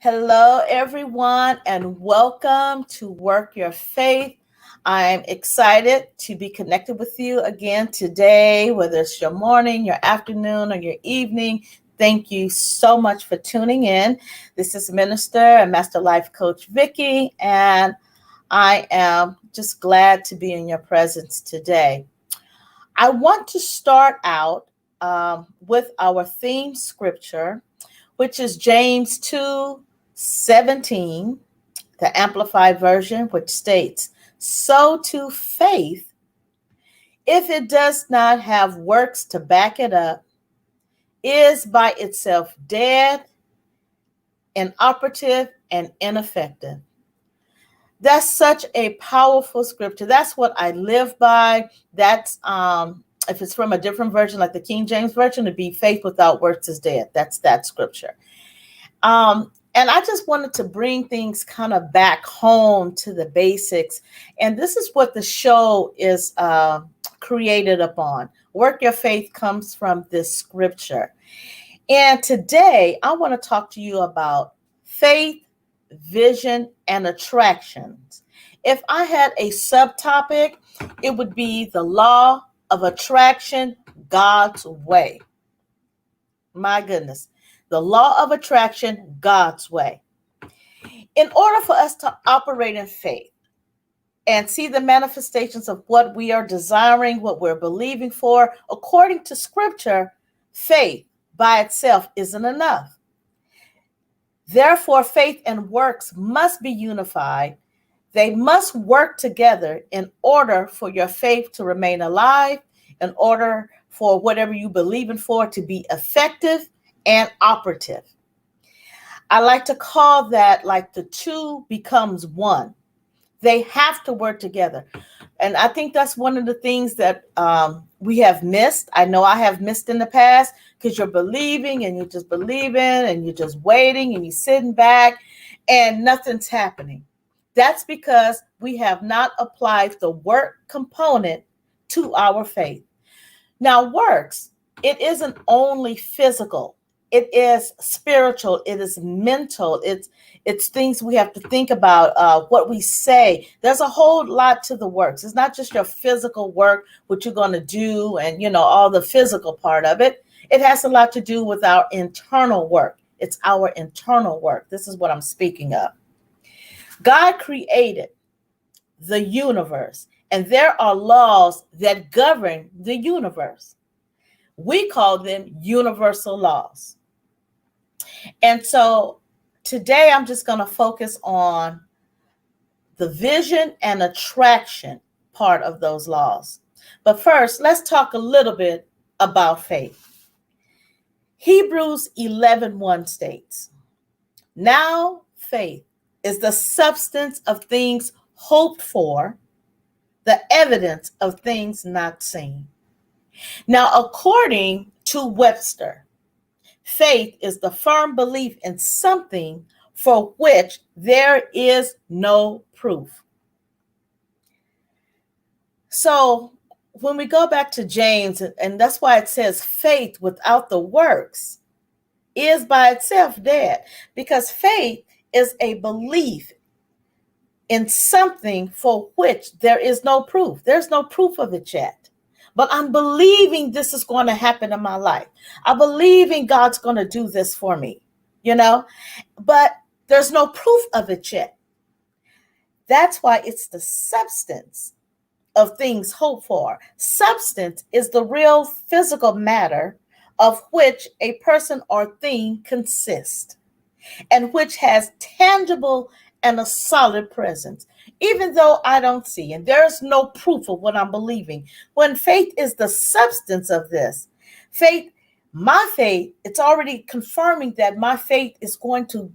Hello, everyone, and welcome to Work Your Faith. I'm excited to be connected with you again today, whether it's your morning, your afternoon, or your evening. Thank you so much for tuning in. This is Minister and Master Life Coach Vicki, and I am just glad to be in your presence today. I want to start out with our theme scripture, which is James 2:17, the Amplified Version, which states, "So to faith, if it does not have works to back it up, is by itself dead, inoperative, and ineffective." That's such a powerful scripture. That's what I live by. That's if it's from a different version, like the King James Version, it'd be faith without works is dead. That's that scripture. And I just wanted to bring things kind of back home to the basics. And this is what the show is created upon. Work Your Faith comes from this scripture. And today I want to talk to you about faith, vision, and attractions. If I had a subtopic, it would be the law of attraction God's way. My goodness. The law of attraction God's way. In order for us to operate in faith and see the manifestations of what we are desiring, what we're believing for, according to scripture, faith by itself isn't enough. Therefore, faith and works must be unified. They must work together in order for your faith to remain alive, in order for whatever you believe in for to be effective and operative. I like to call that like the two becomes one. They have to work together. And I think that's one of the things that we have missed. I know I have missed in the past, because you're believing and you're just believing and you're just waiting and you're sitting back and nothing's happening. That's because we have not applied the work component to our faith. Now, works, it isn't only physical. It is spiritual. It is mental. It's things we have to think about, what we say. There's a whole lot to the works. It's not just your physical work, what you're going to do, and all the physical part of it. It has a lot to do with our internal work. It's our internal work. This is what I'm speaking of. God created the universe, and there are laws that govern the universe. We call them universal laws. And so today I'm just going to focus on the vision and attraction part of those laws. But first, let's talk a little bit about faith. Hebrews 11:1 states, "Now faith is the substance of things hoped for, the evidence of things not seen." Now, according to Webster, faith is the firm belief in something for which there is no proof. So when we go back to James, and that's why it says faith without the works is by itself dead, because faith is a belief in something for which there is no proof. There's no proof of it yet. But I'm believing this is going to happen in my life. I believe in God's going to do this for me, but there's no proof of it yet. That's why it's the substance of things hoped for. Substance is the real physical matter of which a person or thing consists, and which has tangible and a solid presence, even though I don't see, and there's no proof of what I'm believing. When faith is the substance of this, my faith, it's already confirming that my faith is going to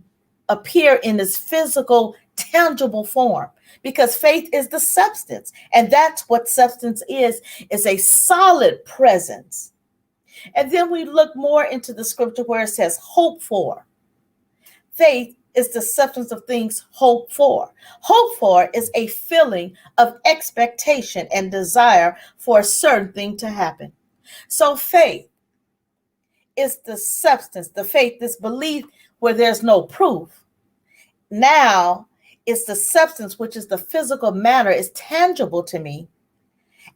appear in this physical, tangible form, because faith is the substance. And that's what substance is a solid presence. And then we look more into the scripture where it says hope for. Faith is the substance of things hoped for. Hope for is a feeling of expectation and desire for a certain thing to happen. So faith is the substance, the faith, this belief where there's no proof. now it's the substance, which is the physical matter, is tangible to me,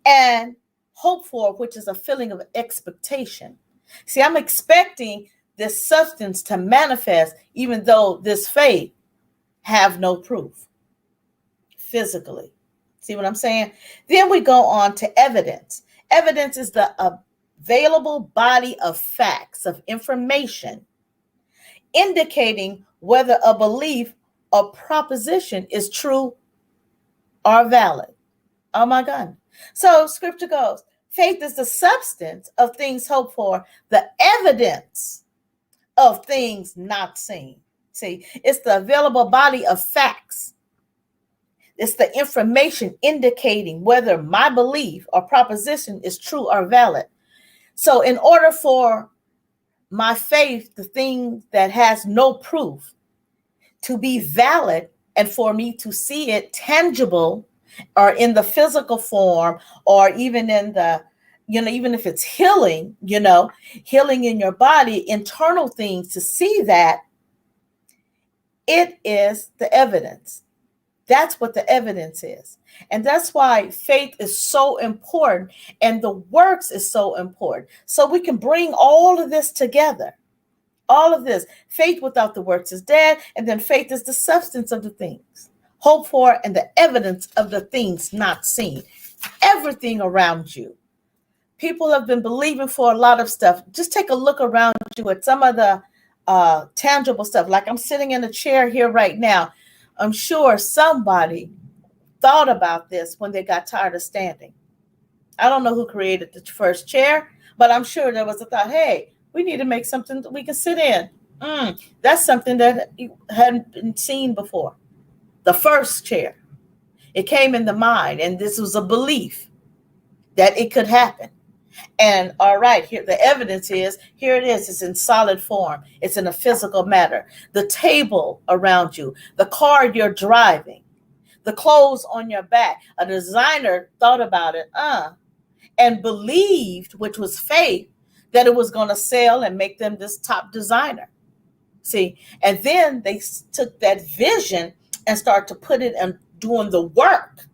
and hope for, which is a feeling of expectation. See, I'm expecting this substance to manifest, even though this faith have no proof physically. See what I'm saying? Then we go on to evidence. Evidence is the available body of facts, of information, indicating whether a belief or proposition is true or valid. Oh my God. So scripture goes, faith is the substance of things hoped for, the evidence of things not seen. See, it's the available body of facts. It's the information indicating whether my belief or proposition is true or valid. So in order for my faith, the thing that has no proof, to be valid, and for me to see it tangible, or in the physical form, or even in the, even if it's healing, healing in your body, internal things, to see that, it is the evidence. That's what the evidence is. And that's why faith is so important, and the works is so important. So we can bring all of this together. All of this. Faith without the works is dead. And then faith is the substance of the things hoped for and the evidence of the things not seen. Everything around you. People have been believing for a lot of stuff. Just take a look around you at some of the tangible stuff. Like I'm sitting in a chair here right now. I'm sure somebody thought about this when they got tired of standing. I don't know who created the first chair, but I'm sure there was a thought, hey, we need to make something that we can sit in. That's something that hadn't been seen before. The first chair. It came in the mind, and this was a belief that it could happen. And all right, here the evidence is, here it is. It's in solid form. It's in a physical matter. The table around you, the car you're driving, the clothes on your back. A designer thought about it, and believed, which was faith, that it was going to sell and make them this top designer. See, and then they took that vision and started to put it and doing the work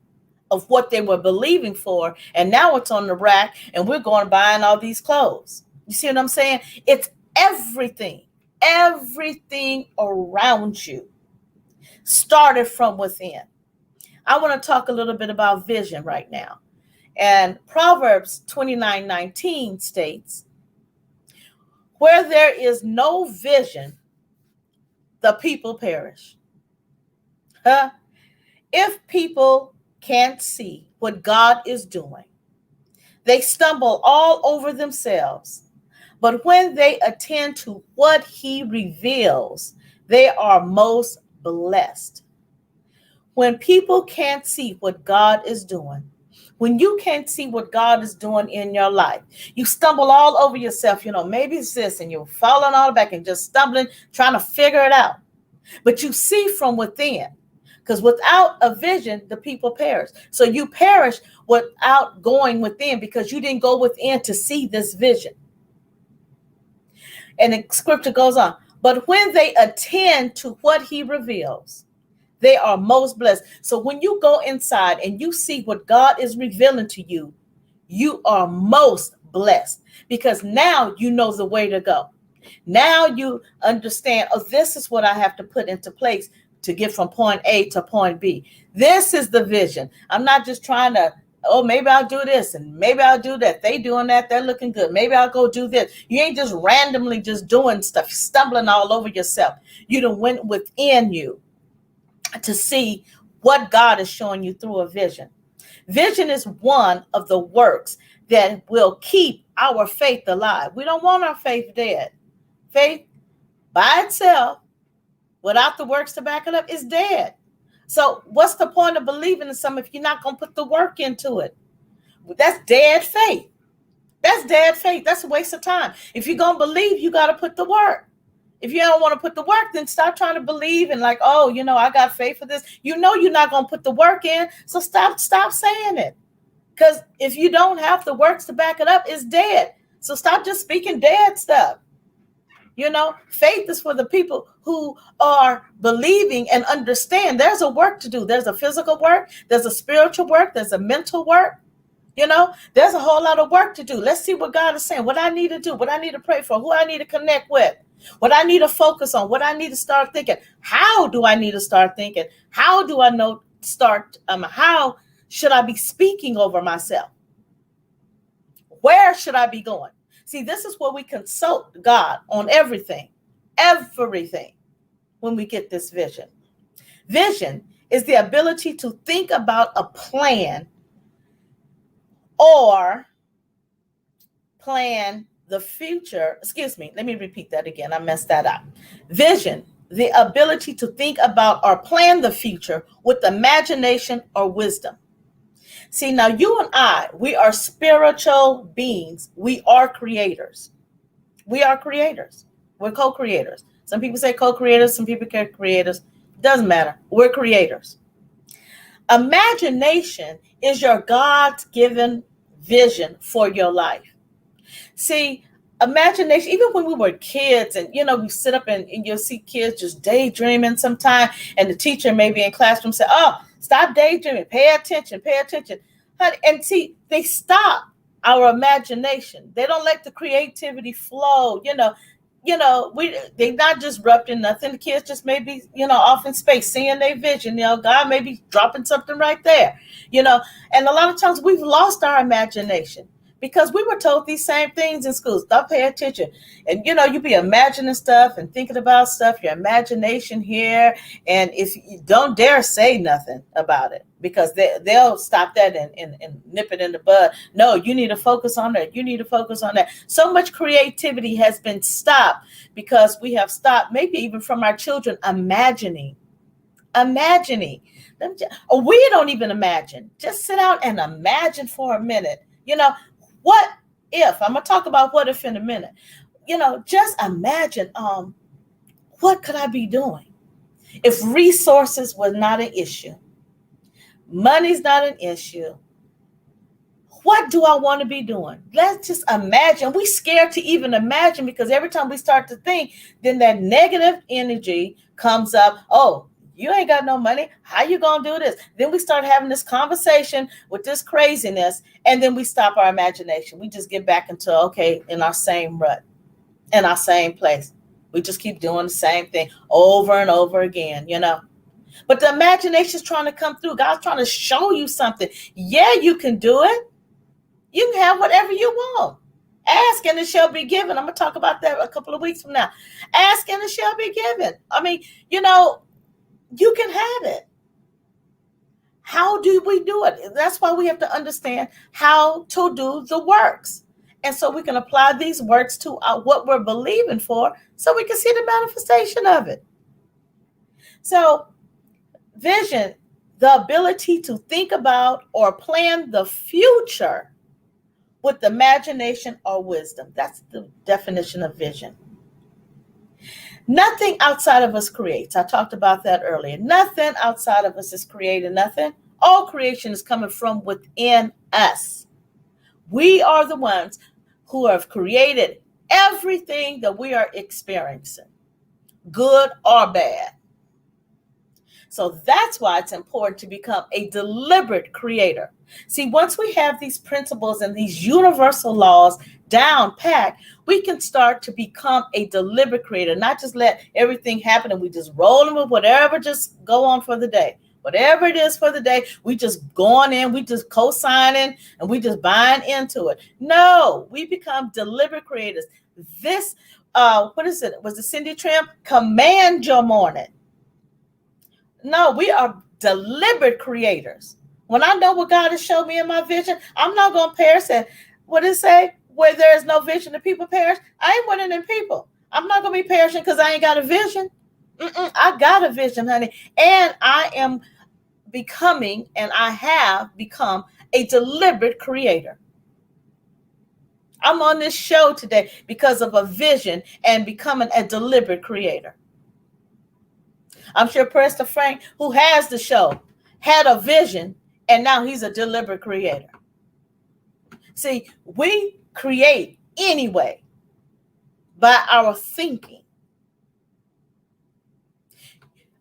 of what they were believing for. And now it's on the rack, and we're going buying all these clothes. You see what I'm saying? It's everything around you started from within. I want to talk a little bit about vision right now. And Proverbs 29:19 states, where there is no vision, the people perish. If people can't see what God is doing, they stumble all over themselves. But when they attend to what he reveals, they are most blessed. When people can't see what God is doing, when you can't see what God is doing in your life, you stumble all over yourself. Maybe it's this, and you're falling all back and just stumbling, trying to figure it out. But you see from within, because without a vision, the people perish. So you perish without going within, because you didn't go within to see this vision. And the scripture goes on, but when they attend to what he reveals, they are most blessed. So when you go inside and you see what God is revealing to you, you are most blessed, because now you know the way to go. Now you understand, this is what I have to put into place to get from point A to point B. This is the vision. I'm not just trying to, maybe I'll do this and maybe I'll do that. They doing that. They're looking good. Maybe I'll go do this. You ain't just randomly just doing stuff, stumbling all over yourself. You done went within you to see what God is showing you through a vision. Vision is one of the works that will keep our faith alive. We don't want our faith dead. Faith by itself, without the works to back it up, is dead. So what's the point of believing in something if you're not going to put the work into it? That's dead faith. That's dead faith. That's a waste of time. If you're going to believe, you got to put the work. If you don't want to put the work, then stop trying to believe and I got faith for this. You're not going to put the work in. So stop saying it. Because if you don't have the works to back it up, it's dead. So stop just speaking dead stuff. Faith is for the people who are believing and understand there's a work to do. There's a physical work, there's a spiritual work, there's a mental work. There's a whole lot of work to do. Let's see what God is saying, what I need to do, what I need to pray for, who I need to connect with, what I need to focus on, what I need to start thinking. How do I need to start thinking? How do I how should I be speaking over myself? Where should I be going? See, this is where we consult God on everything, when we get this vision. Vision is the ability to think about a plan or plan the future. Excuse me, let me repeat that again. I messed that up. Vision, the ability to think about or plan the future with imagination or wisdom. See, now you and I, we are spiritual beings. We are creators. We are creators. We're co-creators. Some people say co-creators, some people say creators. Doesn't matter. We're creators. Imagination is your God-given vision for your life. See, imagination, even when we were kids and, we sit up and you'll see kids just daydreaming sometime, and the teacher maybe in classroom say, oh, stop daydreaming, pay attention. And see, they stop our imagination. They don't let the creativity flow, they not disrupting nothing. The kids just maybe, off in space, seeing their vision, God may be dropping something right there, and a lot of times we've lost our imagination because we were told these same things in school. Stop paying attention. And, you be imagining stuff and thinking about stuff, your imagination here. And if you don't dare say nothing about it, because they'll stop that and nip it in the bud. No, you need to focus on that. You need to focus on that. So much creativity has been stopped because we have stopped, maybe even from our children, imagining. Or we don't even imagine. Just sit out and imagine for a minute. What if? I'm going to talk about what if in a minute. Just imagine, what could I be doing if resources was not an issue? Money's not an issue. What do I want to be doing? Let's just imagine. We're scared to even imagine because every time we start to think, then that negative energy comes up. Oh, you ain't got no money. How you going to do this? Then we start having this conversation with this craziness, and then we stop our imagination. We just get back into, in our same rut, in our same place. We just keep doing the same thing over and over again, But the imagination is trying to come through. God's trying to show you something. Yeah, you can do it. You can have whatever you want. Ask and it shall be given. I'm going to talk about that a couple of weeks from now. Ask and it shall be given. I mean, you can have it. How do we do it? That's why we have to understand how to do the works. And so we can apply these works to what we're believing for so we can see the manifestation of it. So vision, the ability to think about or plan the future with imagination or wisdom. That's the definition of vision. Nothing outside of us creates. I talked about that earlier. Nothing outside of us is creating nothing. All creation is coming from within us. We are the ones who have created everything that we are experiencing, good or bad. So that's why it's important to become a deliberate creator. See, once we have these principles and these universal laws down packed, we can start to become a deliberate creator, not just let everything happen and we just roll with whatever, just go on for the day. Whatever it is for the day, we just going in, we just co-signing, and we just buying into it. No, we become deliberate creators. This, what is it? Was it Cindy Trim? Command your morning. No, we are deliberate creators. When I know what God has shown me in my vision, I'm not going to perish. What does it say? Where there is no vision, the people perish. I ain't one of them people. I'm not going to be perishing because I ain't got a vision. I got a vision, honey. And I am becoming, and I have become a deliberate creator. I'm on this show today because of a vision and becoming a deliberate creator. I'm sure Preston Frank, who has the show, had a vision, and now he's a deliberate creator. See, we create anyway. by our thinking.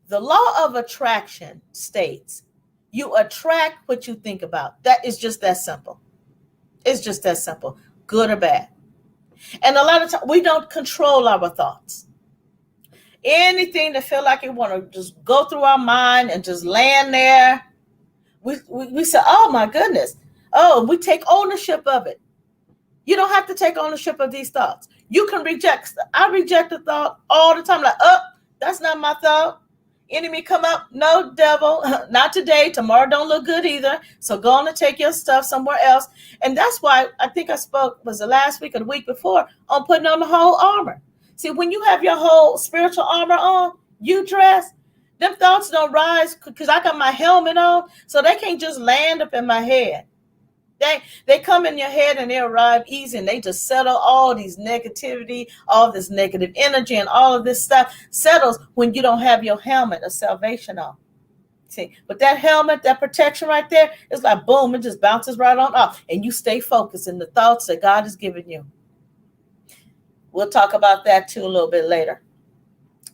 The law of attraction states you attract what you think about. That is just that simple. It's just that simple, good or bad. And a lot of times we don't control our thoughts. Anything that feel like it want to just go through our mind and just land there, we say, oh my goodness. Oh, we take ownership of it. You don't have to take ownership of these thoughts. You can reject. I reject a thought all the time. Like, oh, that's not my thought. Enemy come up. No, devil, not today. Tomorrow don't look good either. So go on and take your stuff somewhere else. And that's why I think I spoke, was the last week or the week before, on putting on the whole armor. See, when you have your whole spiritual armor on, you dress, them thoughts don't rise because I got my helmet on. So they can't just land up in my head. They come in your head and they arrive easy, and they just settle all these negativity, all this negative energy, and all of this stuff settles when you don't have your helmet of salvation on. See, but that helmet, that protection right there, it's like boom, it just bounces right on off, and you stay focused in the thoughts that God has given you. We'll talk about that too a little bit later.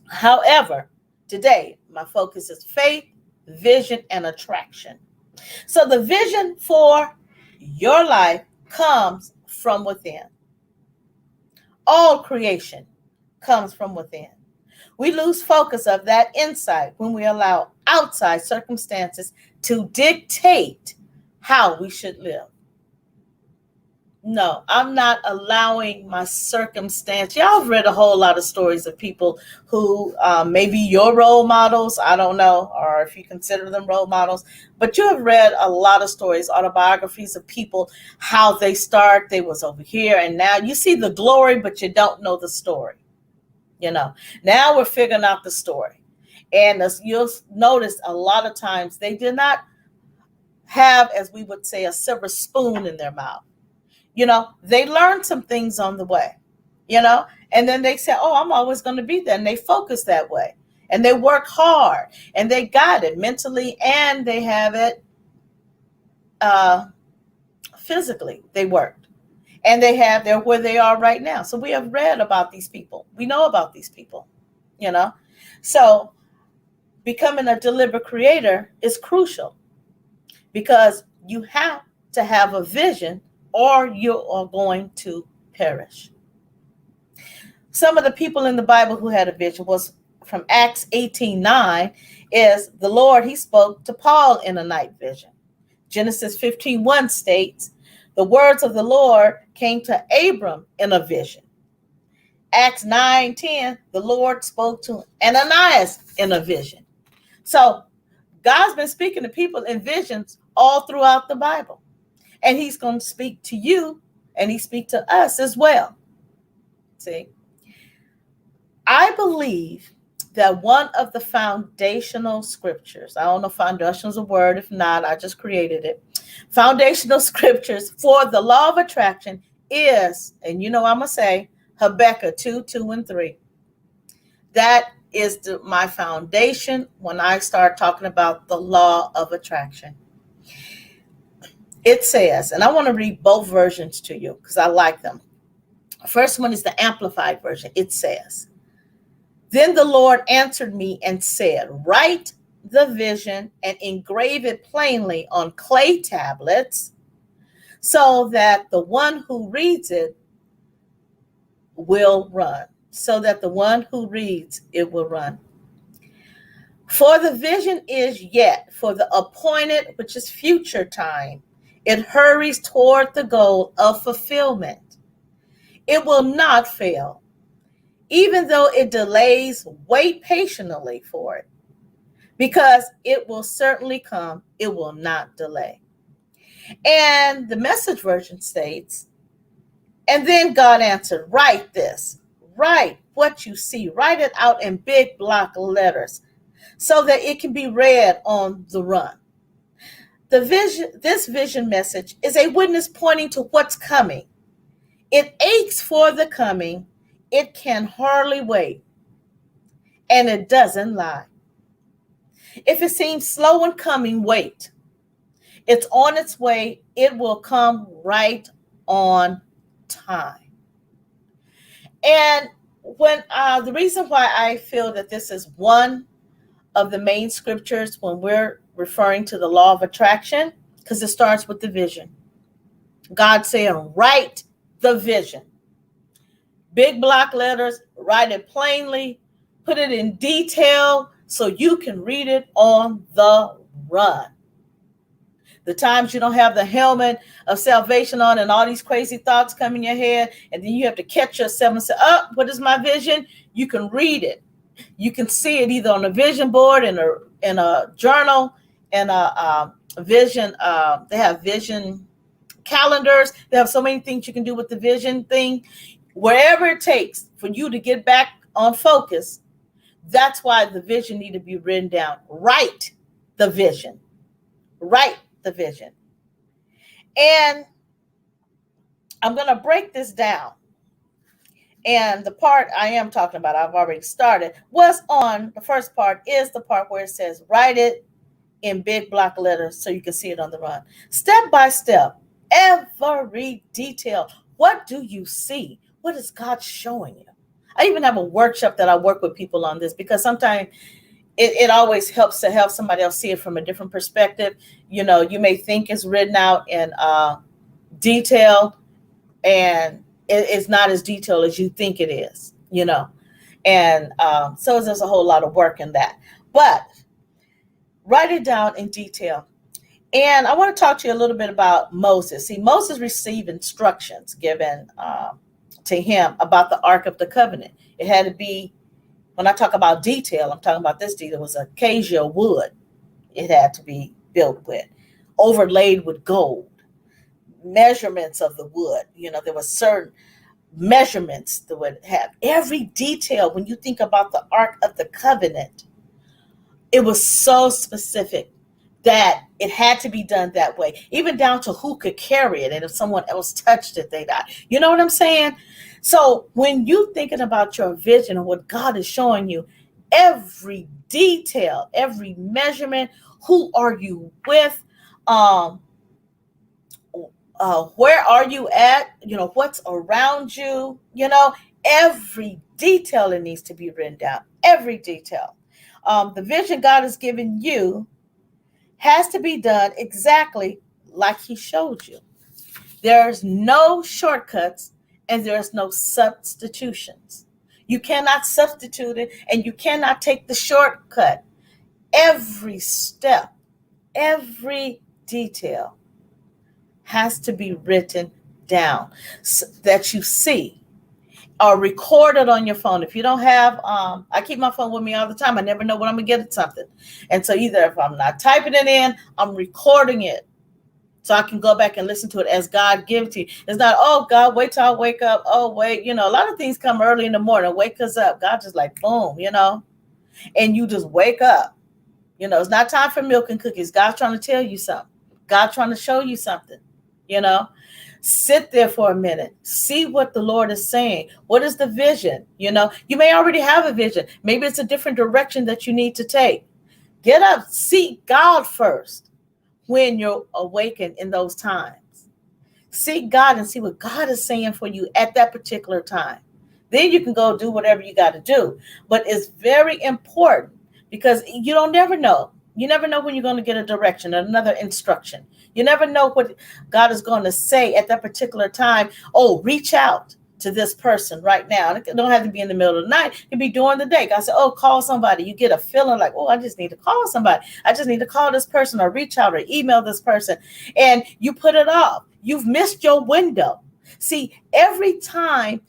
However, today my focus is faith, vision, and attraction. So the vision for your life comes from within. All creation comes from within. We lose focus of that insight when we allow outside circumstances to dictate how we should live. No, I'm not allowing my circumstance. Y'all have read a whole lot of stories of people who maybe your role models, I don't know, or if you consider them role models, but you have read a lot of stories, autobiographies of people, how they start, they was over here, and now you see the glory, but you don't know the story. You know, now we're figuring out the story. And as you'll notice, a lot of times they did not have, as we would say, a silver spoon in their mouth. You know, they learned some things on the way, you know, and then they say, oh, I'm always going to be there. And they focus that way, and they work hard, and they got it mentally, and they have it physically. They worked, and they're where they are right now. So we have read about these people. We know about these people, you know. So becoming a deliberate creator is crucial, because you have to have a vision, or you are going to perish. Some of the people in the Bible who had a vision was from Acts 18:9, is the Lord, he spoke to Paul in a night vision. Genesis 15:1 states, the words of the Lord came to Abram in a vision. Acts 9:10, the Lord spoke to Ananias in a vision. So God's been speaking to people in visions all throughout the Bible. And he's going to speak to you, and he speaks to us as well. See, I believe that one of the foundational scriptures, I don't know if foundational is a word, if not, I just created it. Foundational scriptures for the law of attraction is, and you know I'm going to say, Habakkuk 2:2-3. That is my foundation when I start talking about the law of attraction. It says, and I want to read both versions to you because I like them. First one is the Amplified version. It says, then the Lord answered me and said, write the vision and engrave it plainly on clay tablets, so that the one who reads it will run. So that the one who reads it will run. For the vision is yet for the appointed, which is future time. It hurries toward the goal of fulfillment. It will not fail. Even though it delays, wait patiently for it, because it will certainly come. It will not delay. And the Message version states, and then God answered, write this, write what you see, write it out in big block letters so that it can be read on the run. This vision message is a witness pointing to what's coming. It aches for the coming. It can hardly wait. And it doesn't lie. If it seems slow in coming, wait. It's on its way. It will come right on time. And when the reason why I feel that this is one of the main scriptures when we're referring to the law of attraction, because it starts with the vision. God saying, write the vision. Big block letters, write it plainly, put it in detail so you can read it on the run. The times you don't have the helmet of salvation on and all these crazy thoughts come in your head, and then you have to catch yourself and say, oh, what is my vision? You can read it. You can see it either on a vision board, in a journal, and a vision. They have vision calendars. They have so many things you can do with the vision thing. Wherever it takes for you to get back on focus, that's why the vision need to be written down. Write the vision. Write the vision. And I'm going to break this down. And the part I am talking about, I've already started, was on the first part is the part where it says, write it in big block letters so you can see it on the run. Step by step, every detail. What do you see? What is God showing you? I even have a workshop that I work with people on this, because sometimes it always helps to help somebody else see it from a different perspective. You know, you may think it's written out in detail, and it's not as detailed as you think it is, you know. And so there's a whole lot of work in that. But write it down in detail. And I want to talk to you a little bit about Moses. See, Moses received instructions given to him about the Ark of the Covenant. It had to be, when I talk about detail, I'm talking about this detail. It was acacia wood it had to be built with, overlaid with gold. Measurements of the wood, you know, there were certain measurements that would have every detail. When you think about the Ark of the Covenant, it was so specific that it had to be done that way, even down to who could carry it. And if someone else touched it, they died. You know what I'm saying? So when you're thinking about your vision and what God is showing you, every detail, every measurement, who are you with? Where are you at? You know, what's around you? You know, every detail it needs to be written down. Every detail. The vision God has given you has to be done exactly like He showed you. There's no shortcuts and there's no substitutions. You cannot substitute it, and you cannot take the shortcut. Every step, every detail has to be written down so that you see or recorded on your phone. If you don't have, I keep my phone with me all the time. I never know when I'm going to get at something. And so either if I'm not typing it in, I'm recording it so I can go back and listen to it as God gives it to you. It's not, oh, God, wait till I wake up. Oh, wait. You know, a lot of things come early in the morning. Wake us up. God just like, boom, you know, and you just wake up. You know, it's not time for milk and cookies. God's trying to tell you something. God's trying to show you something, you know. Sit there for a minute. See what the Lord is saying. What is the vision? You know, you may already have a vision. Maybe it's a different direction that you need to take. Get up, seek God first when you're awakened in those times. Seek God and see what God is saying for you at that particular time. Then you can go do whatever you got to do. But it's very important because you don't never know. You never know when you're going to get a direction, another instruction. You never know what God is going to say at that particular time. Oh, reach out to this person right now. It don't have to be in the middle of the night. It can be during the day. God said, oh, call somebody. You get a feeling like, oh, I just need to call somebody. I just need to call this person or reach out or email this person. And you put it off. You've missed your window. See, every time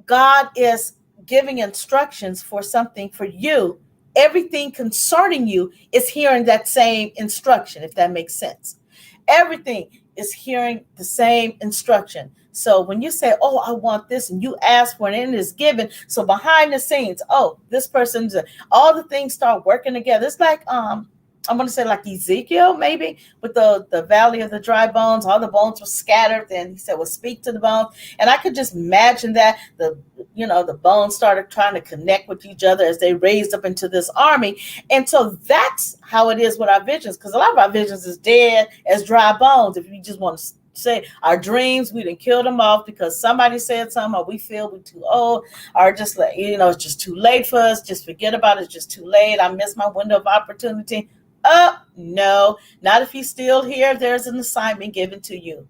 God is giving instructions for something for you, everything concerning you is hearing that same instruction, if that makes sense. Everything is hearing the same instruction. So when you say, oh, I want this, and you ask for it and it is given. So behind the scenes, oh, this person's, all the things start working together. It's like, I'm going to say like Ezekiel, maybe, with the valley of the dry bones. All the bones were scattered. And he said, well, speak to the bones. And I could just imagine that the bones started trying to connect with each other as they raised up into this army. And so that's how it is with our visions, because a lot of our visions is dead as dry bones. If you just want to say our dreams, we didn't kill them off because somebody said something, or we feel we're too old, or just like, it's just too late for us. Just forget about it. It's just too late. I missed my window of opportunity. No, not if you're still here. There's an assignment given to you.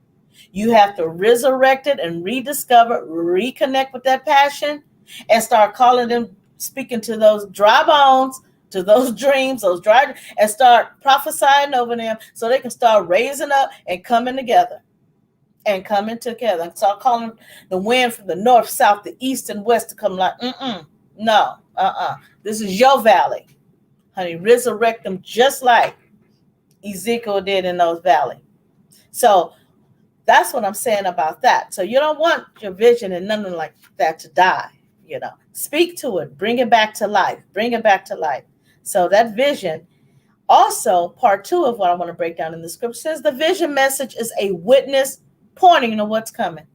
You have to resurrect it and rediscover, reconnect with that passion, and start calling them, speaking to those dry bones, to those dreams, those dry, and start prophesying over them so they can start raising up and coming together. And coming together. And start calling the wind from the north, south, the east, and west to come like, no, this is your valley. Honey, resurrect them just like Ezekiel did in those valleys. So that's what I'm saying about that. So you don't want your vision and nothing like that to die. Speak to it, bring it back to life, bring it back to life. So that vision, also part 2 of what I want to break down in the scripture says the vision message is a witness pointing to what's coming.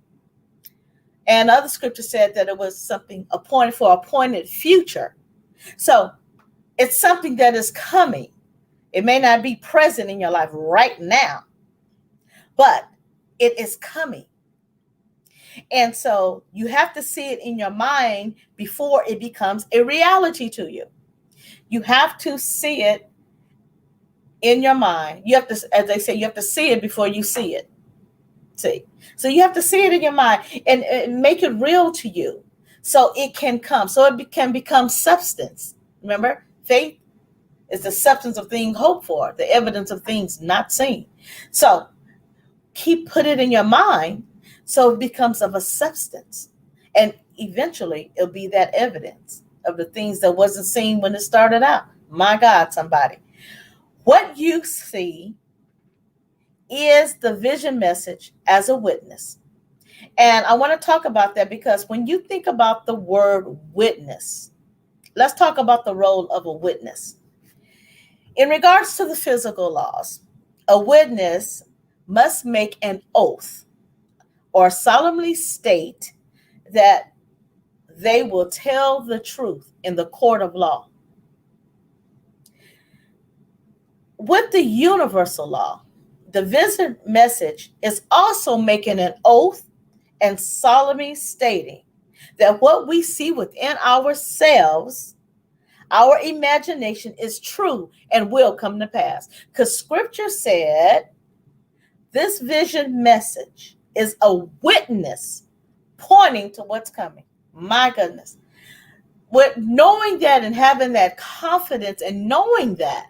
And other scripture said that it was something appointed for appointed future. So it's something that is coming. It may not be present in your life right now, but it is coming. And so you have to see it in your mind before it becomes a reality to you. You have to see it in your mind. You have to, as they say, you have to see it before you see it. See? So you have to see it in your mind and make it real to you so it can come, so it can become substance. Remember, faith is the substance of things hoped for, the evidence of things not seen. So put it in your mind so it becomes of a substance. And eventually it'll be that evidence of the things that wasn't seen when it started out. My God, somebody. What you see is the vision message as a witness. And I want to talk about that because when you think about the word witness, let's talk about the role of a witness. In regards to the physical laws, a witness must make an oath or solemnly state that they will tell the truth in the court of law. With the universal law, the vision message is also making an oath and solemnly stating that what we see within ourselves, our imagination, is true and will come to pass. Because scripture said this vision message is a witness pointing to what's coming. My goodness. With knowing that and having that confidence and knowing that,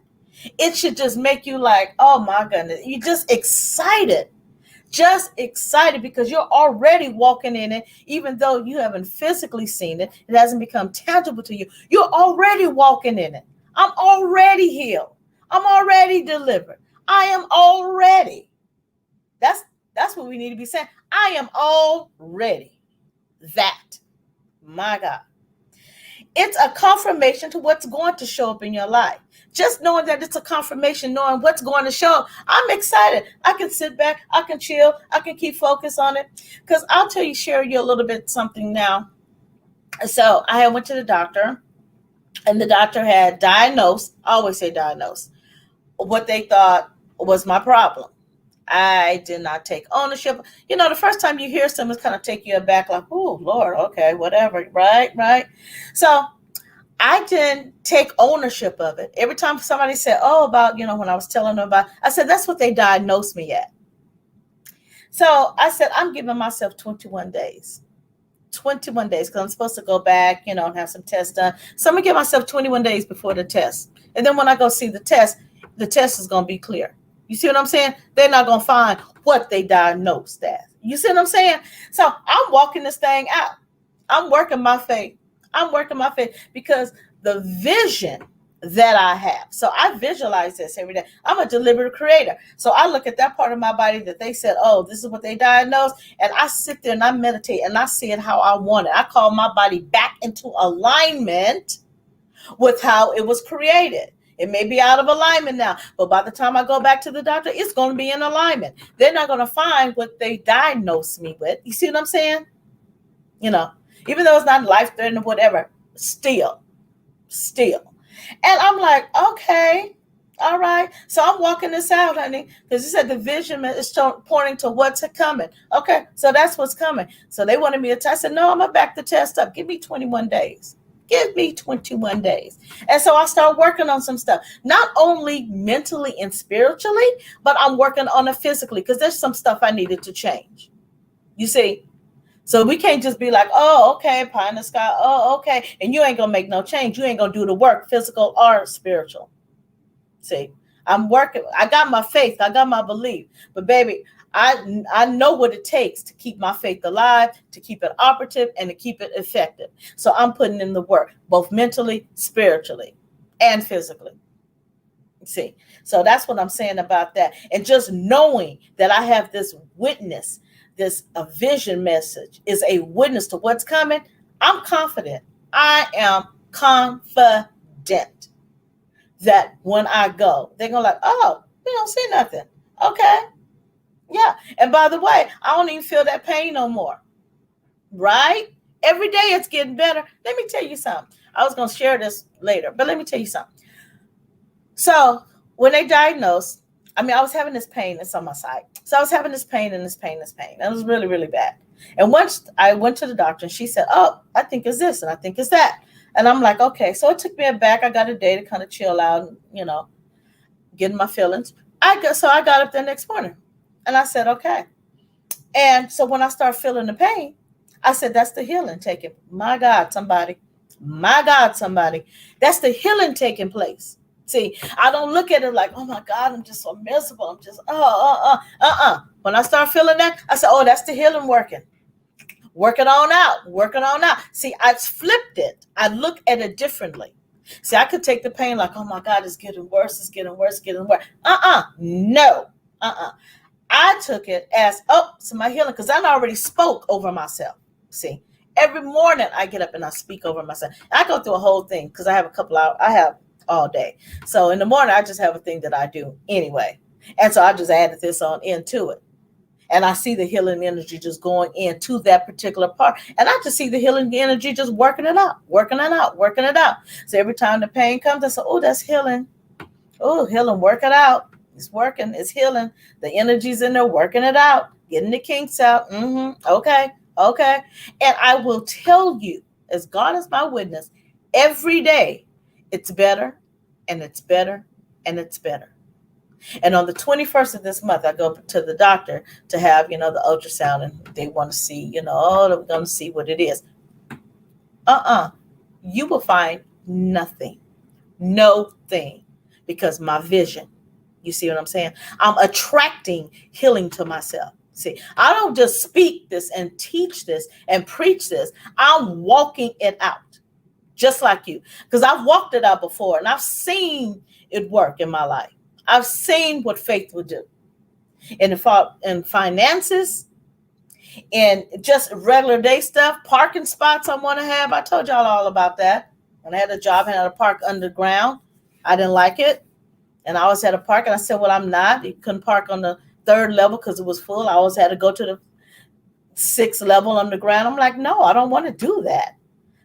it should just make you like, oh my goodness, you're just excited because you're already walking in it. Even though you haven't physically seen it, it hasn't become tangible to you. You're already walking in it. I'm already healed. I'm already delivered. I am already. That's what we need to be saying. I am already that. My God. It's a confirmation to what's going to show up in your life. Just knowing that it's a confirmation, knowing what's going to show up, I'm excited. I can sit back, I can chill, I can keep focus on it. Because I'll share you a little bit something now. So I went to the doctor, and the doctor had diagnosed, I always say diagnosed, what they thought was my problem. I did not take ownership. The first time you hear something, it's kind of take you aback, like, oh, Lord, okay, whatever, right? So I didn't take ownership of it. Every time somebody said, about, when I was telling them about, I said, that's what they diagnosed me at. So I said, I'm giving myself 21 days. 21 days, because I'm supposed to go back, and have some tests done. So I'm going to give myself 21 days before the test. And then when I go see the test is going to be clear. You see what I'm saying? They're not going to find what they diagnosed as. You see what I'm saying? So I'm walking this thing out. I'm working my faith. Because the vision that I have. So I visualize this every day. I'm a deliberate creator. So I look at that part of my body that they said, this is what they diagnosed. And I sit there and I meditate and I see it how I want it. I call my body back into alignment with how it was created. It may be out of alignment now, but by the time I go back to the doctor, it's going to be in alignment. They're not going to find what they diagnosed me with. You see what I'm saying? Even though it's not life-threatening or whatever, still. And I'm like, okay. All right. So I'm walking this out, honey, because you said the vision is pointing to what's coming. Okay. So that's what's coming. So they wanted me to test. I said, no, I'm going to back the test up. Give me 21 days. Give me 21 days. And so I started working on some stuff, not only mentally and spiritually, but I'm working on it physically because there's some stuff I needed to change. You see? So we can't just be like, oh, okay, pie in the sky. Oh, okay. And you ain't going to make no change. You ain't going to do the work, physical or spiritual. See, I'm working. I got my faith. I got my belief. But baby, I know what it takes to keep my faith alive, to keep it operative, and to keep it effective. So I'm putting in the work, both mentally, spiritually, and physically. See, so that's what I'm saying about that. And just knowing that I have this witness, this a vision message is a witness to what's coming. I'm confident. I am confident that when I go, they're gonna like, oh, we don't see nothing. Okay. Yeah. And by the way, I don't even feel that pain no more. Right? Every day it's getting better. Let me tell you something. I was gonna share this later, but let me tell you something. So when they diagnosed, I was having this pain that's on my side. So I was having this pain and this pain, this pain. It was really, really bad. And once I went to the doctor and she said, oh, I think it's this and I think it's that. And I'm like, okay. So it took me back. I got a day to kind of chill out and, getting my feelings. So I got up the next morning and I said, okay. And so when I started feeling the pain, I said, that's the healing taking. My God, somebody. That's the healing taking place. See, I don't look at it like, oh my God, I'm just so miserable. I'm just, When I start feeling that, I said, oh, that's the healing working. Working on out. See, I flipped it. I look at it differently. See, I could take the pain like, oh my God, it's getting worse. No. I took it as, oh, so my healing, because I already spoke over myself. See, every morning I get up and I speak over myself. And I go through a whole thing because I have a couple hours. I have all day. So in the morning, I just have a thing that I do anyway. And so I just added this on into it. And I see the healing energy just going into that particular part. And I just see the healing energy just working it out. So every time the pain comes, I say, oh, that's healing. Oh, healing, work it out. It's working. It's healing. The energy's in there working it out, getting the kinks out. Okay. And I will tell you, as God is my witness, every day it's better and it's better and it's better. And on the 21st of this month, I go to the doctor to have, the ultrasound, and they want to see, they're going to see what it is. You will find nothing, no thing, because my vision, you see what I'm saying? I'm attracting healing to myself. See, I don't just speak this and teach this and preach this. I'm walking it out just like you, because I've walked it out before and I've seen it work in my life. I've seen what faith would do in finances and just regular day stuff, parking spots I want to have. I told y'all all about that. When I had a job, I had to park underground. I didn't like it. And I always had to park. And I said, well, I'm not. You couldn't park on the 3rd level because it was full. I always had to go to the 6th level underground. I'm like, no, I don't want to do that.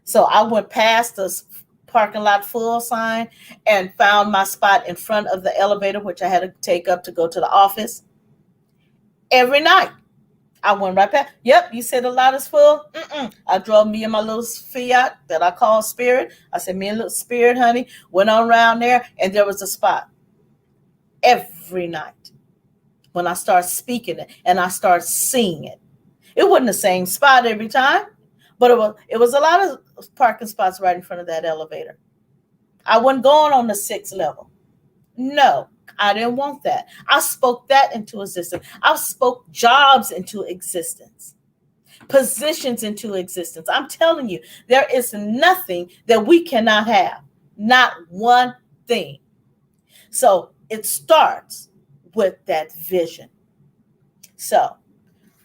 So I went past the parking lot full sign and found my spot in front of the elevator, which I had to take up to go to the office. Every night I went right past. Yep, you said the lot is full. I drove me and my little Fiat that I call Spirit. I said, me and little Spirit, honey, went on around there and there was a spot. Every night when I start speaking it and I start seeing it. It wasn't the same spot every time, but it was a lot of parking spots right in front of that elevator. I wasn't going on the 6th level. No, I didn't want that. I spoke that into existence. I spoke jobs into existence, positions into existence. I'm telling you, there is nothing that we cannot have. Not one thing. So it starts with that vision. So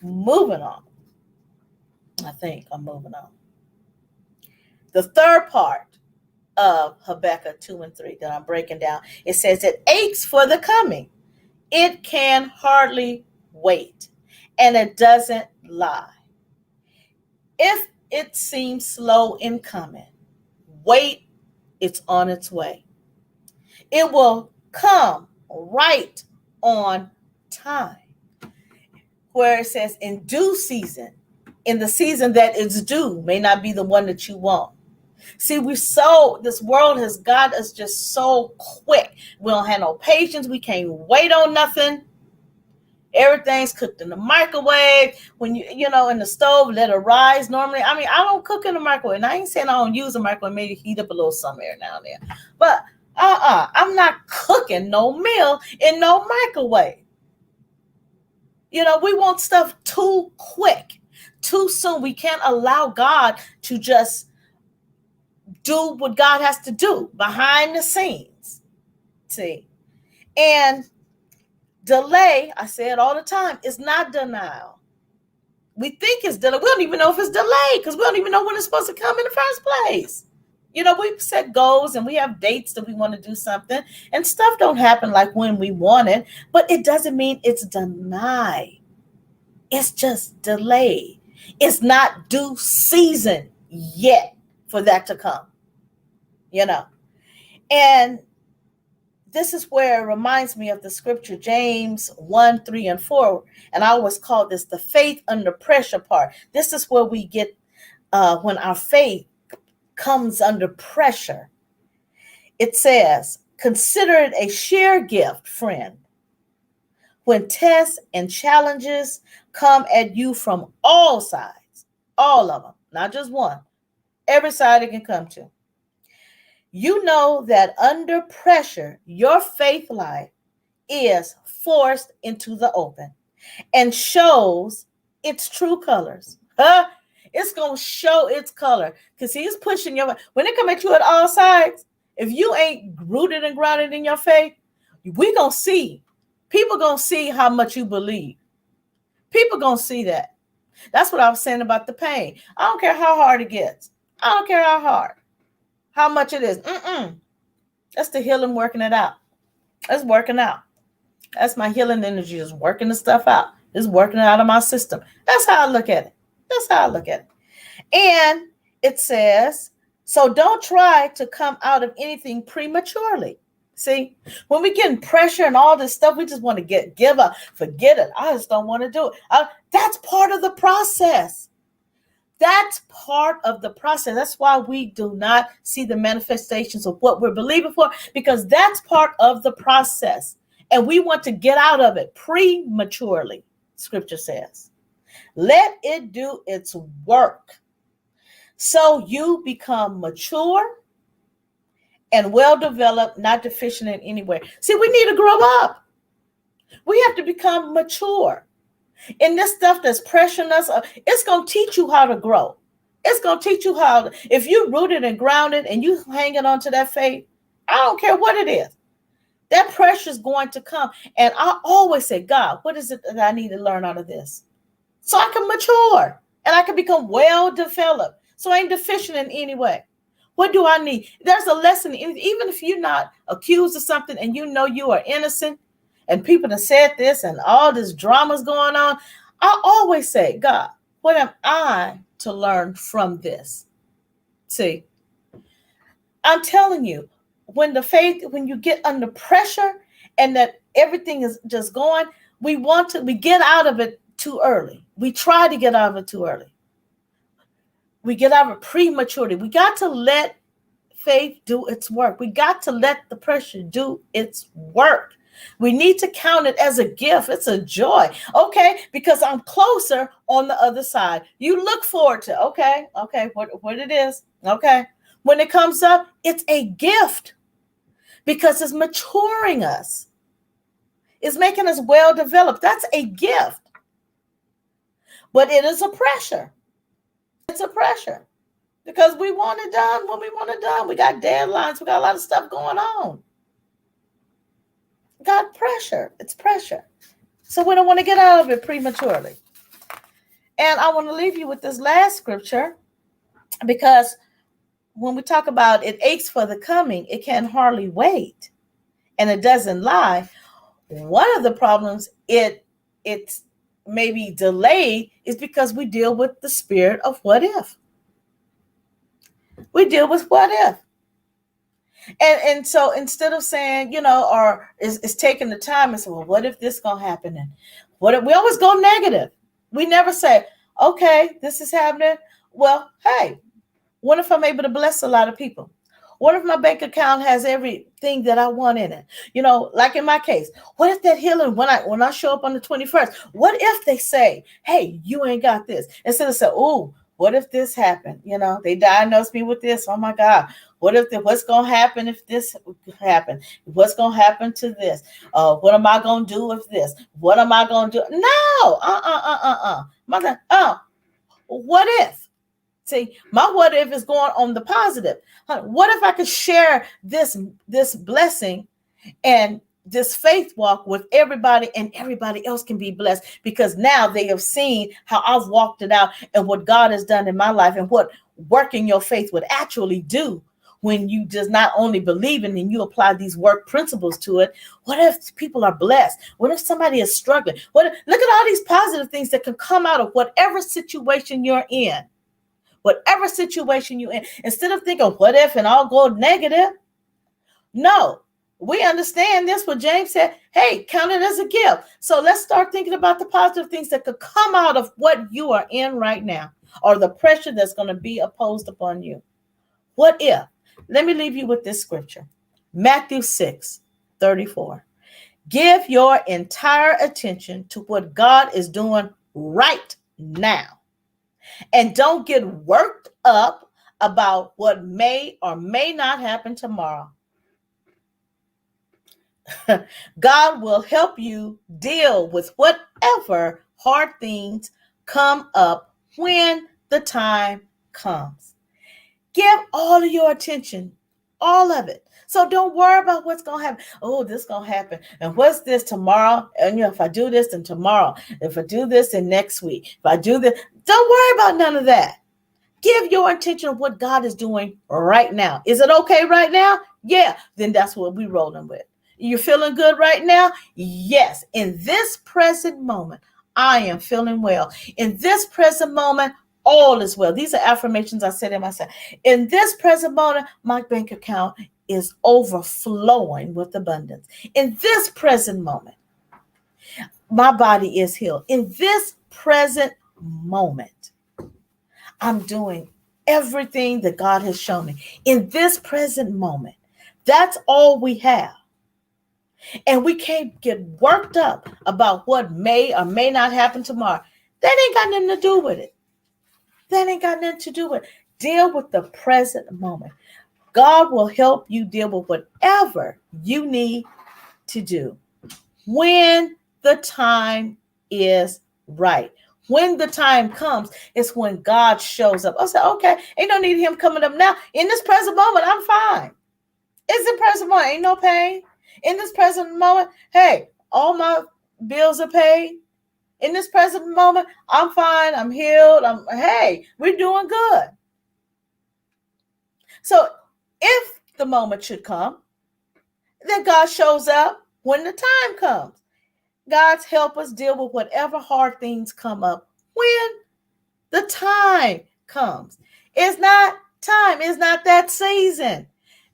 moving on. I think I'm moving on. The third part of Habakkuk 2 and 3 that I'm breaking down, it says it aches for the coming. It can hardly wait, and it doesn't lie. If it seems slow in coming, wait, it's on its way. It will come right on time. Where it says in due season, in the season that is due, may not be the one that you want. See, this world has got us just so quick. We don't have no patience. We can't wait on nothing. Everything's cooked in the microwave. When you know, in the stove, let it rise normally. I mean, I don't cook in the microwave. And I ain't saying I don't use a microwave, maybe heat up a little something here now and there. But I'm not cooking no meal in no microwave. You know, we want stuff too quick, too soon. We can't allow God to just do what God has to do behind the scenes. See? And delay, I say it all the time, is not denial. We think it's delay. We don't even know if it's delayed because we don't even know when it's supposed to come in the first place. You know, we set goals and we have dates that we want to do something, and stuff don't happen like when we want it, but it doesn't mean it's denied. It's just delayed. It's not due season yet for that to come, you know. And this is where it reminds me of the scripture, James 1, 3, and 4. And I always call this the faith under pressure part. This is where we get when our faith comes under pressure. It says, consider it a sheer gift, friend, when tests and challenges come at you from all sides, all of them, not just one, every side it can come to. You know that under pressure, your faith life is forced into the open and shows its true colors. It's going to show its color because he's pushing your, when it come at you at all sides, if you ain't rooted and grounded in your faith, we going to see. People going to see how much you believe. People going to see that. That's what I was saying about the pain. I don't care how hard it gets. I don't care how much it is. That's the healing working it out. That's working out. That's my healing energy, is working the stuff out. It's working it out of my system. That's how I look at it. That's how I look at it. And it says, so don't try to come out of anything prematurely. See, when we get pressure and all this stuff, we just want to give up, forget it. I just don't want to do it. That's part of the process. That's part of the process. That's why we do not see the manifestations of what we're believing for, because that's part of the process. And we want to get out of it prematurely, scripture says. Let it do its work so you become mature and well-developed, not deficient in any way. See, we need to grow up. We have to become mature. And this stuff that's pressuring us, it's going to teach you how to grow. It's going to teach you how, if you're rooted and grounded and you hanging on to that faith, I don't care what it is. That pressure is going to come. And I always say, God, what is it that I need to learn out of this? So I can mature and I can become well-developed. So I ain't deficient in any way. What do I need? There's a lesson, even if you're not accused of something and you know you are innocent, and people have said this and all this drama's going on, I always say, God, what am I to learn from this? See, I'm telling you, when you get under pressure and that everything is just going, we get out of it too early. We try to get out of it too early. We get out of it prematurely. We got to let faith do its work. We got to let the pressure do its work. We need to count it as a gift. It's a joy. Okay, because I'm closer on the other side. You look forward to, okay, what it is. Okay. When it comes up, it's a gift because it's maturing us. It's making us well developed. That's a gift. But it is a pressure. It's a pressure because we want it done when we want it done. We got deadlines. We got a lot of stuff going on. Got pressure. It's pressure. So we don't want to get out of it prematurely. And I want to leave you with this last scripture because when we talk about it aches for the coming, it can hardly wait. And it doesn't lie. One of the problems it's maybe delayed is because we deal with the spirit of what if. We deal with what if. And so instead of saying, or is taking the time and say, well, what if this gonna happen? And what if we always go negative? We never say, okay, this is happening. Well, hey, what if I'm able to bless a lot of people? What if my bank account has everything that I want in it? Like in my case, what if that healing when I show up on the 21st? What if they say, "Hey, you ain't got this," instead of say, "Oh, what if this happened?" They diagnosed me with this. Oh my God, what's gonna happen if this happened? What's gonna happen to this? What am I gonna do with this? What am I gonna do? No, Mother, what if? See, my what if is going on the positive. What if I could share this blessing and this faith walk with everybody, and everybody else can be blessed because now they have seen how I've walked it out and what God has done in my life and what working your faith would actually do when you just not only believe in and you apply these work principles to it. What if people are blessed? What if somebody is struggling? Look at all these positive things that can come out of whatever situation you're in. Whatever situation you're in, instead of thinking, what if, and I'll go negative. No, we understand this. What James said, hey, count it as a gift. So let's start thinking about the positive things that could come out of what you are in right now, or the pressure that's going to be opposed upon you. What if? Let me leave you with this scripture. Matthew 6:34. Give your entire attention to what God is doing right now. And don't get worked up about what may or may not happen tomorrow. God will help you deal with whatever hard things come up when the time comes. Give all of your attention, all of it. So don't worry about what's going to happen. Oh, this is going to happen. And what's this tomorrow? And if I do this, then tomorrow. If I do this, then next week. If I do this, don't worry about none of that. Give your attention to what God is doing right now. Is it okay right now? Yeah, then that's what we're rolling with. You feeling good right now? Yes. In this present moment, I am feeling well. In this present moment, all is well. These are affirmations I said in myself. In this present moment, my bank account is overflowing with abundance. In this present moment, my body is healed. In this present moment, I'm doing everything that God has shown me. In this present moment, that's all we have. And we can't get worked up about what may or may not happen tomorrow. That ain't got nothing to do with it. That ain't got nothing to do with it. Deal with the present moment. God will help you deal with whatever you need to do when the time is right. When the time comes, it's when God shows up. I said, okay, ain't no need of him coming up now. In this present moment, I'm fine. It's the present moment, ain't no pain. In this present moment, hey, all my bills are paid. In this present moment, I'm fine. I'm healed. Hey, we're doing good. So if the moment should come, then God shows up when the time comes. God's help us deal with whatever hard things come up when the time comes. It's not time. It's not that season.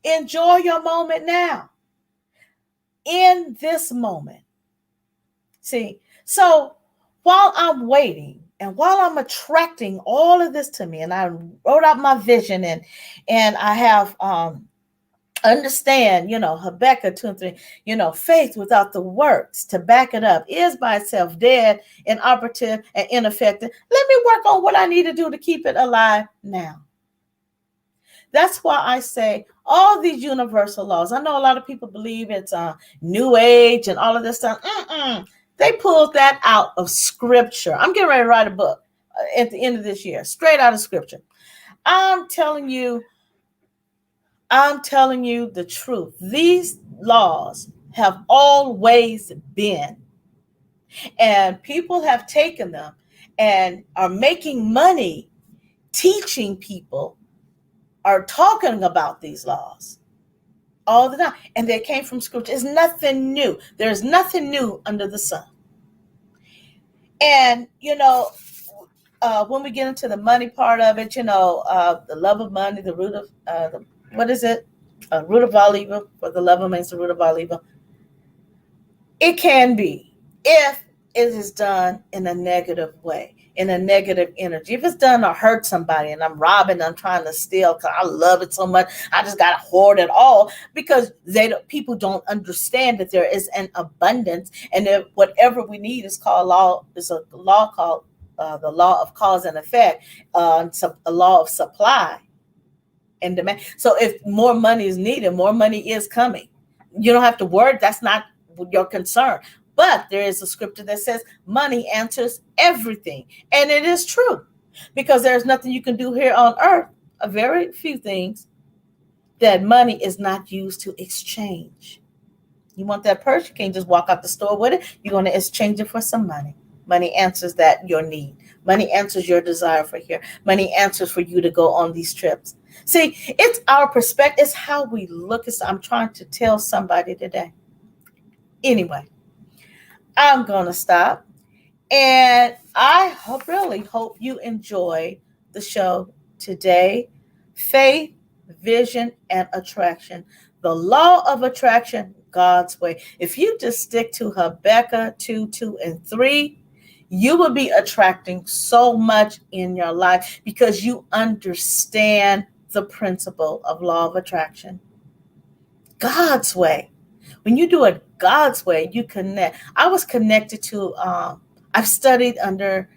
Enjoy your moment now. In this moment. See, so while I'm waiting and while I'm attracting all of this to me, and I wrote out my vision and I have understand, Habakkuk 2:3, faith without the works to back it up is by itself dead, inoperative, and ineffective. Let me work on what I need to do to keep it alive now. That's why I say all these universal laws. I know a lot of people believe it's new age and all of this stuff. They pulled that out of scripture. I'm getting ready to write a book at the end of this year, straight out of scripture. I'm telling you the truth. These laws have always been, and people have taken them and are making money teaching people, are talking about these laws all the time. And they came from scripture. It's nothing new. There's nothing new under the sun. And, when we get into the money part of it, the love of money, the root of, what is it? Root of all evil, for the love of man is the root of all evil. It can be if it is done in a negative way, in a negative energy. If it's done to hurt somebody and I'm robbing, I'm trying to steal because I love it so much, I just got to hoard it all because people don't understand that there is an abundance and that whatever we need is called law, is a law called the law of cause and effect, a law of supply and demand. So if more money is needed, more money is coming. You don't have to worry. That's not your concern. But there is a scripture that says money answers everything. And it is true because there's nothing you can do here on earth, a very few things that money is not used to exchange. You want that purse, you can't just walk out the store with it. You're going to exchange it for some money. Money answers that your need. Money answers your desire for here. Money answers for you to go on these trips. See, it's our perspective. It's how we look. I'm trying to tell somebody today. Anyway, I'm going to stop. And I really hope you enjoy the show today. Faith, vision, and attraction. The law of attraction, God's way. If you just stick to Habakkuk 2, 2, and 3, you will be attracting so much in your life because you understand the principle of law of attraction. God's way. When you do it God's way, you connect. I was connected to, I've studied under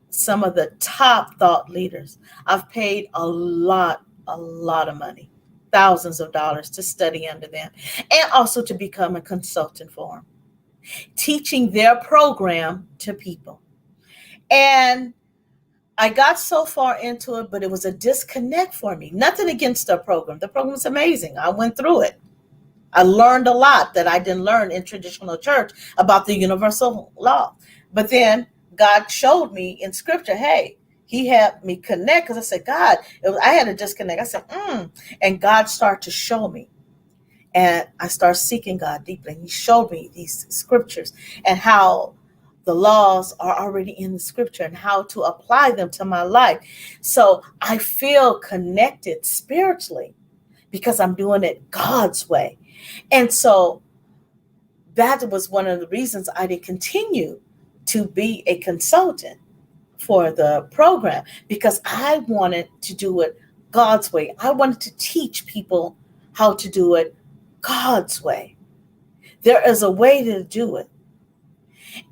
some of the top thought leaders. I've paid a lot of money, thousands of dollars to study under them and also to become a consultant for them, teaching their program to people. And I got so far into it, but it was a disconnect for me. Nothing against the program. The program is amazing. I went through it. I learned a lot that I didn't learn in traditional church about the universal law. But then God showed me in scripture, hey, he had me connect because I said, God, I had a disconnect. I said, and God started to show me. And I started seeking God deeply. And he showed me these scriptures and how the laws are already in the scripture and how to apply them to my life. So I feel connected spiritually because I'm doing it God's way. And so that was one of the reasons I did continue to be a consultant for the program because I wanted to do it God's way. I wanted to teach people how to do it God's way. There is a way to do it.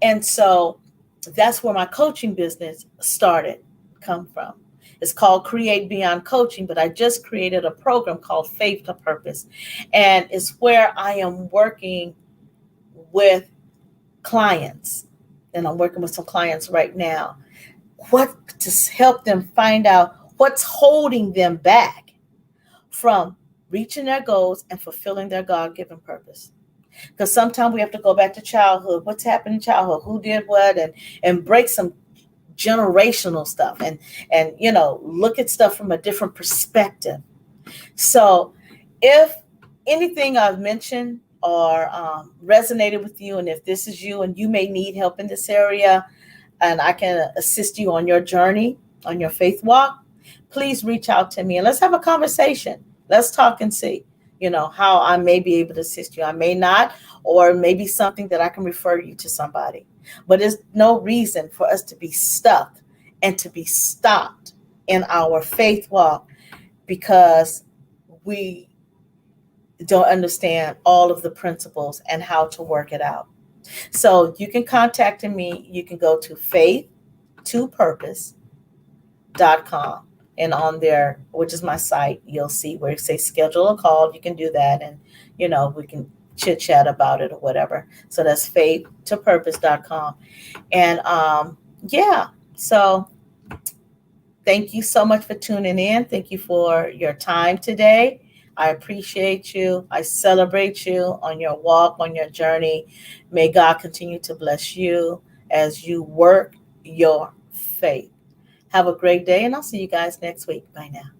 And so that's where my coaching business come from. It's called Create Beyond Coaching, but I just created a program called Faith to Purpose. And it's where I am working with clients. And I'm working with some clients right now. What to help them find out what's holding them back from reaching their goals and fulfilling their God-given purpose. Because sometimes we have to go back to childhood. What's happened in childhood? Who did what? And break some generational stuff and look at stuff from a different perspective. So if anything I've mentioned or resonated with you, and if this is you and you may need help in this area and I can assist you on your journey, on your faith walk, please reach out to me and let's have a conversation. Let's talk and see, how I may be able to assist you. I may not, or maybe something that I can refer you to somebody. But there's no reason for us to be stuck and to be stopped in our faith walk because we don't understand all of the principles and how to work it out. So you can contact me. You can go to faith2purpose.com. And on there, which is my site, you'll see where it says schedule a call. You can do that. And, we can chit chat about it or whatever. So that's faith2purpose.com. And so thank you so much for tuning in. Thank you for your time today. I appreciate you. I celebrate you on your walk, on your journey. May God continue to bless you as you work your faith. Have a great day, and I'll see you guys next week. Bye now.